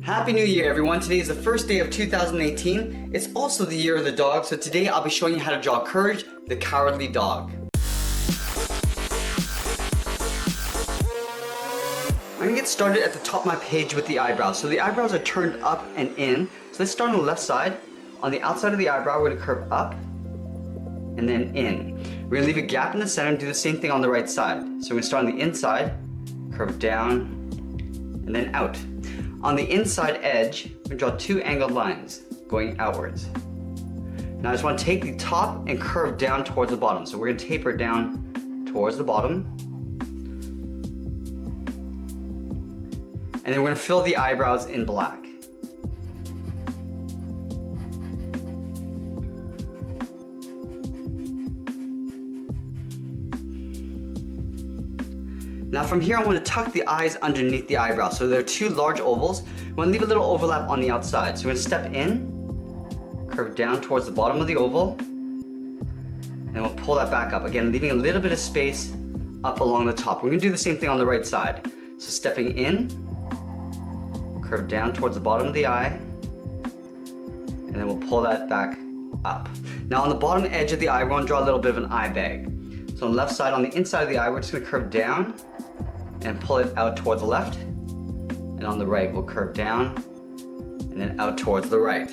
Happy New Year everyone! Today is the first day of 2018. It's also the year of the dog, so today I'll be showing you how to draw Courage, the cowardly dog. I'm going to get started at the top of my page with the eyebrows. So the eyebrows are turned up and in. So let's start on the left side. On the outside of the eyebrow, we're going to curve up and then in. We're going to leave a gap in the center and do the same thing on the right side. So we're going to start on the inside, curve down, and then out. On the inside edge, we draw two angled lines going outwards. Now I just want to take the top and curve down towards the bottom. So we're going to taper down towards the bottom. And then we're going to fill the eyebrows in black. Now from here I want to tuck the eyes underneath the eyebrow. So there are two large ovals. We want to leave a little overlap on the outside. So we're going to step in, curve down towards the bottom of the oval, and we'll pull that back up. Again, leaving a little bit of space up along the top. We're going to do the same thing on the right side. So stepping in, curve down towards the bottom of the eye, and then we'll pull that back up. Now on the bottom edge of the eye, we're going to draw a little bit of an eye bag. So on the left side, on the inside of the eye, we're just going to curve down and pull it out towards the left. And on the right, we'll curve down and then out towards the right.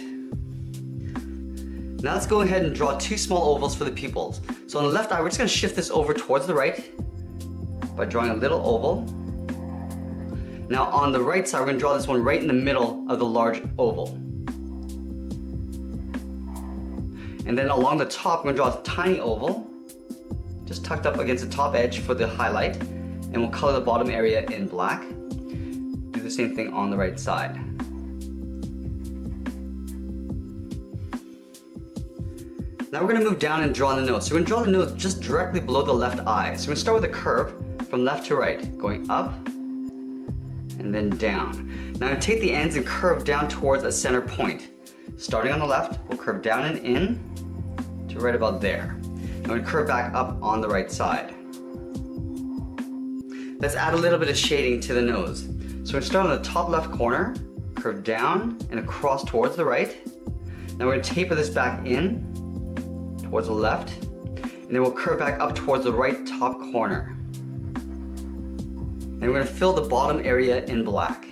Now let's go ahead and draw two small ovals for the pupils. So on the left eye, we're just going to shift this over towards the right by drawing a little oval. Now on the right side, we're going to draw this one right in the middle of the large oval. And then along the top, we're going to draw a tiny oval, just tucked up against the top edge for the highlight, and we'll color the bottom area in black. Do the same thing on the right side. Now we're going to move down and draw the nose. So we're going to draw the nose just directly below the left eye. So we're going to start with a curve from left to right, going up and then down. Now I'm going to take the ends and curve down towards a center point. Starting on the left, we'll curve down and in to right about there. I'm going to curve back up on the right side. Let's add a little bit of shading to the nose. So we're going to start on the top left corner, curve down and across towards the right. Now we're going to taper this back in towards the left, and then we'll curve back up towards the right top corner. And we're going to fill the bottom area in black.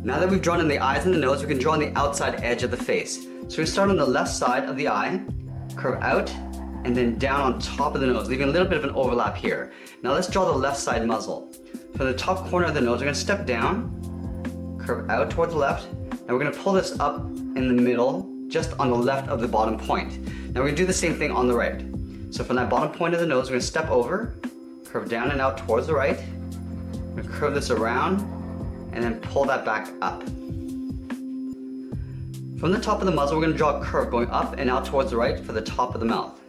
Now that we've drawn in the eyes and the nose, we can draw on the outside edge of the face. So we start on the left side of the eye, curve out, and then down on top of the nose, leaving a little bit of an overlap here. Now let's draw the left side muzzle. From the top corner of the nose, we're going to step down, curve out towards the left, and we're going to pull this up in the middle, just on the left of the bottom point. Now we're going to do the same thing on the right. So from that bottom point of the nose, we're going to step over, curve down and out towards the right, we're going to curve this around, and then pull that back up. From the top of the muzzle, we're going to draw a curve going up and out towards the right for the top of the mouth.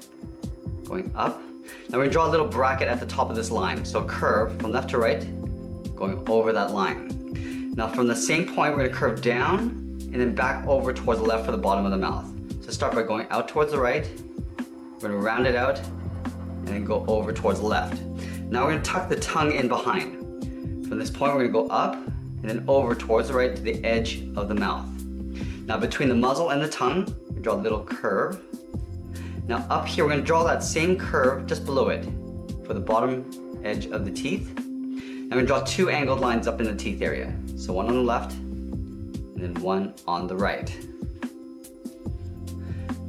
Going up. Now we're going to draw a little bracket at the top of this line. So a curve from left to right, going over that line. Now from the same point, we're going to curve down and then back over towards the left for the bottom of the mouth. So start by going out towards the right, we're going to round it out, and then go over towards the left. Now we're going to tuck the tongue in behind. From this point, we're going to go up and then over towards the right to the edge of the mouth. Now between the muzzle and the tongue, we draw a little curve. Now up here, we're going to draw that same curve just below it for the bottom edge of the teeth. And we're going to draw two angled lines up in the teeth area. So one on the left and then one on the right.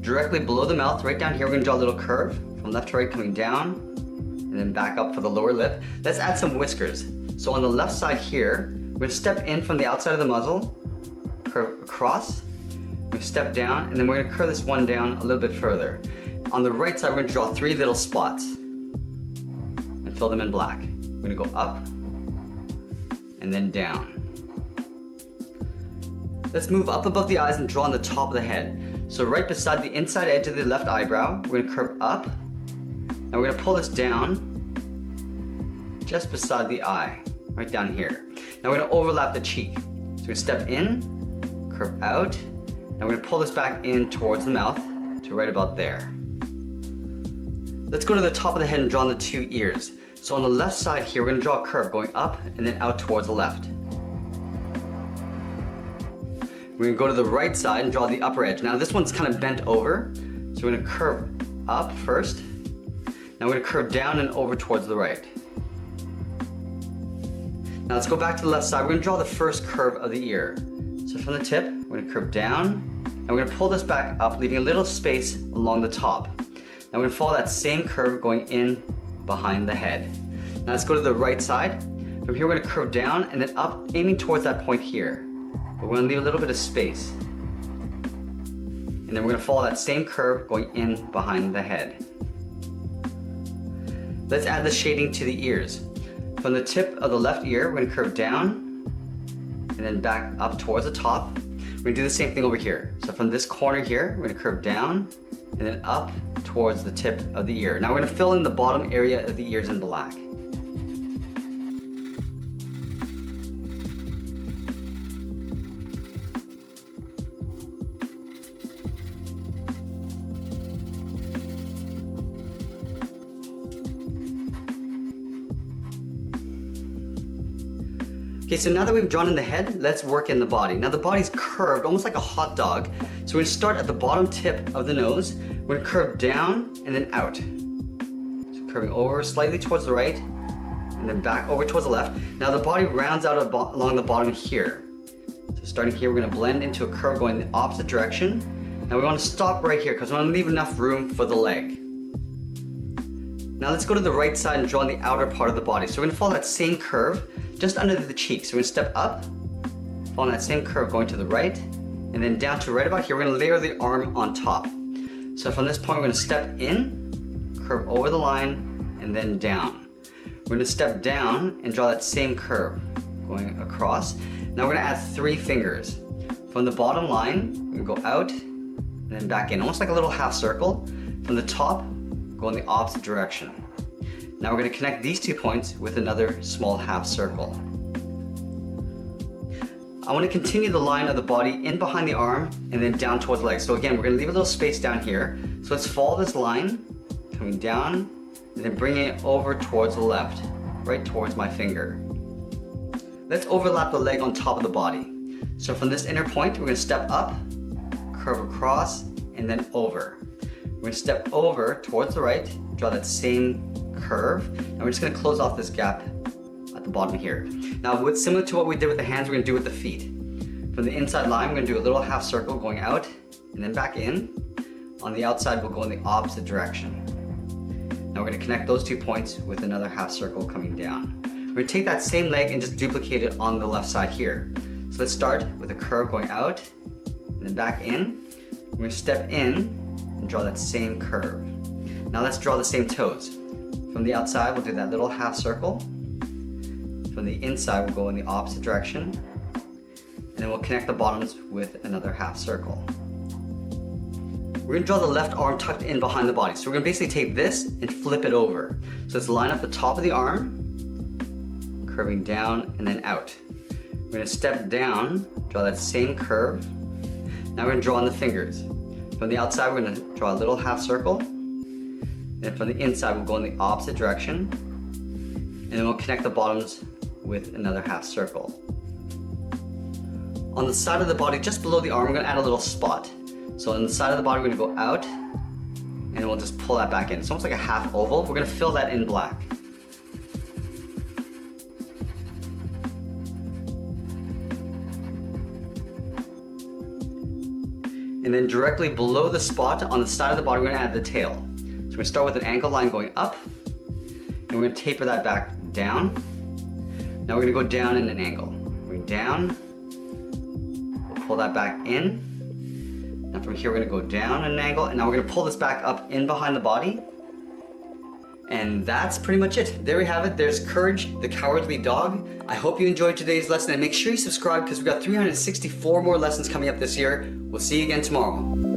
Directly below the mouth, right down here, we're going to draw a little curve from left to right coming down and then back up for the lower lip. Let's add some whiskers. So on the left side here, we're going to step in from the outside of the muzzle, curve across, we step down, and then we're going to curve this one down a little bit further. On the right side, we're going to draw three little spots and fill them in black. We're going to go up and then down. Let's move up above the eyes and draw on the top of the head. So right beside the inside edge of the left eyebrow, we're going to curve up, and we're going to pull this down just beside the eye. right down here. Now we're gonna overlap the cheek. So we're gonna step in, curve out. Now we're gonna pull this back in towards the mouth to right about there. Let's go to the top of the head and draw the two ears. So on the left side here, we're gonna draw a curve going up and then out towards the left. We're gonna go to the right side and draw the upper edge. Now this one's kind of bent over, so we're gonna curve up first. Now we're gonna curve down and over towards the right. Now let's go back to the left side. We're gonna draw the first curve of the ear. So from the tip, we're gonna curve down, and we're gonna pull this back up, leaving a little space along the top. Now we're gonna follow that same curve going in behind the head. Now let's go to the right side. From here, we're gonna curve down and then up, aiming towards that point here. But we're gonna leave a little bit of space. And then we're gonna follow that same curve going in behind the head. Let's add the shading to the ears. From the tip of the left ear, we're gonna curve down and then back up towards the top. We're gonna do the same thing over here. So from this corner here, we're gonna curve down and then up towards the tip of the ear. Now we're gonna fill in the bottom area of the ears in black. Okay, so now that we've drawn in the head, let's work in the body. Now the body's curved, almost like a hot dog. So we're gonna start at the bottom tip of the nose. We're gonna curve down and then out. So curving over slightly towards the right, and then back over towards the left. Now the body rounds out along the bottom here. So starting here, we're gonna blend into a curve going the opposite direction. Now we wanna stop right here because we wanna leave enough room for the leg. Now let's go to the right side and draw the outer part of the body. So we're gonna follow that same curve just under the cheek. So we're gonna step up, follow that same curve going to the right, and then down to right about here, we're gonna layer the arm on top. So from this point, we're gonna step in, curve over the line, and then down. We're gonna step down and draw that same curve going across. Now we're gonna add 3 fingers. From the bottom line, we're gonna go out and then back in, almost like a little half circle. From the top, go in the opposite direction. Now we're going to connect these 2 points with another small half circle. I want to continue the line of the body in behind the arm and then down towards the leg. So again, we're going to leave a little space down here. So let's follow this line, coming down, and then bringing it over towards the left, right towards my finger. Let's overlap the leg on top of the body. So from this inner point, we're going to step up, curve across, and then over. We're going to step over towards the right, draw that same curve, and we're just going to close off this gap at the bottom here. Now, similar to what we did with the hands, we're going to do with the feet. From the inside line, we're going to do a little half circle going out and then back in. On the outside, we'll go in the opposite direction. Now we're going to connect those 2 points with another half circle coming down. We're going to take that same leg and just duplicate it on the left side here. So let's start with a curve going out and then back in. We're going to step in and draw that same curve. Now let's draw the same toes. From the outside, we'll do that little half circle. From the inside, we'll go in the opposite direction. And then we'll connect the bottoms with another half circle. We're gonna draw the left arm tucked in behind the body. So we're gonna basically take this and flip it over. So let's line up the top of the arm, curving down and then out. We're gonna step down, draw that same curve. Now we're gonna draw on the fingers. From the outside, we're gonna draw a little half circle. And from the inside, we'll go in the opposite direction. And then we'll connect the bottoms with another half circle. On the side of the body, just below the arm, we're gonna add a little spot. So on the side of the body, we're gonna go out, and we'll just pull that back in. It's almost like a half oval. We're gonna fill that in black. And then directly below the spot on the side of the body, we're gonna add the tail. So we're gonna start with an angled line going up, and we're gonna taper that back down. Now we're gonna go down in an angle. Going down, we'll pull that back in. Now from here, we're gonna go down at an angle, and now we're gonna pull this back up in behind the body. And that's pretty much it. There we have it. There's Courage, the Cowardly Dog. I hope you enjoyed today's lesson, and make sure you subscribe because we've got 364 more lessons coming up this year. We'll see you again tomorrow.